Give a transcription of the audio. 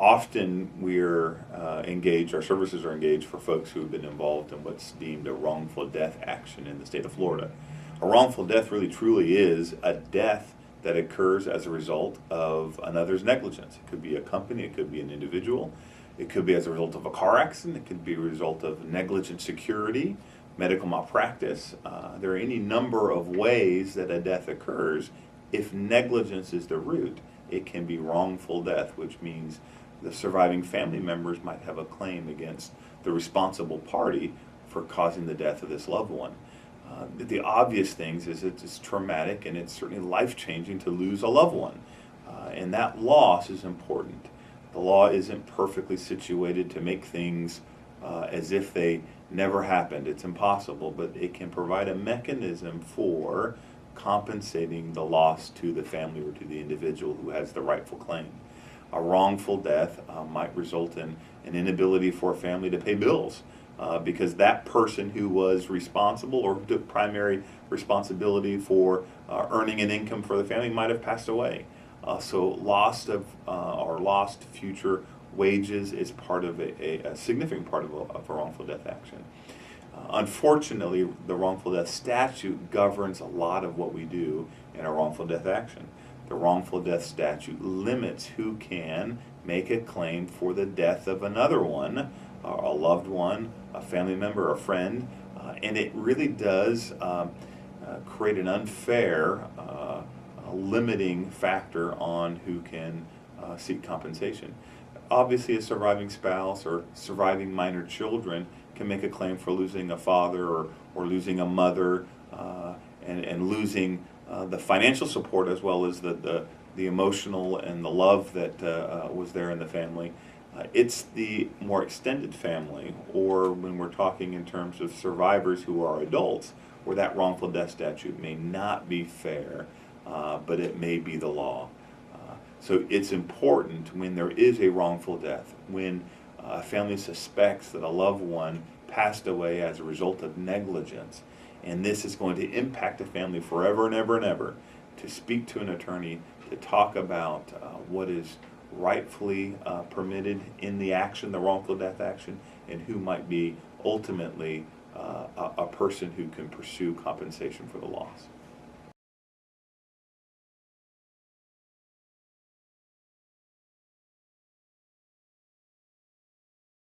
Often we're engaged, our services are engaged for folks who have been involved in what's deemed a wrongful death action in the state of Florida. A wrongful death really truly is a death that occurs as a result of another's negligence. It could be a company, it could be an individual, it could be as a result of a car accident, it could be a result of negligent security, medical malpractice. There are any number of ways that a death occurs. If negligence is the root, it can be wrongful death, which means the surviving family members might have a claim against the responsible party for causing the death of this loved one. The obvious things is it's traumatic and it's certainly life-changing to lose a loved one. And that loss is important. The law isn't perfectly situated to make things as if they never happened. It's impossible, but it can provide a mechanism for compensating the loss to the family or to the individual who has the rightful claim. A wrongful death might result in an inability for a family to pay bills because that person who was responsible or took primary responsibility for earning an income for the family might have passed away. So loss of or lost future wages is part of a significant part of a wrongful death action. Unfortunately, the wrongful death statute governs a lot of what we do in a wrongful death action. The wrongful death statute limits who can make a claim for the death of another one, a loved one, a family member, a friend, and it really does create an unfair limiting factor on who can seek compensation. Obviously, a surviving spouse or surviving minor children can make a claim for losing a father or losing a mother and losing the financial support as well as the emotional and the love that was there in the family. It's the more extended family, or when we're talking in terms of survivors who are adults, where that wrongful death statute may not be fair, but it may be the law. So it's important when there is a wrongful death, when a family suspects that a loved one passed away as a result of negligence, and this is going to impact the family forever and ever and ever, to speak to an attorney to talk about what is rightfully permitted in the action, the wrongful death action, and who might be ultimately a person who can pursue compensation for the loss.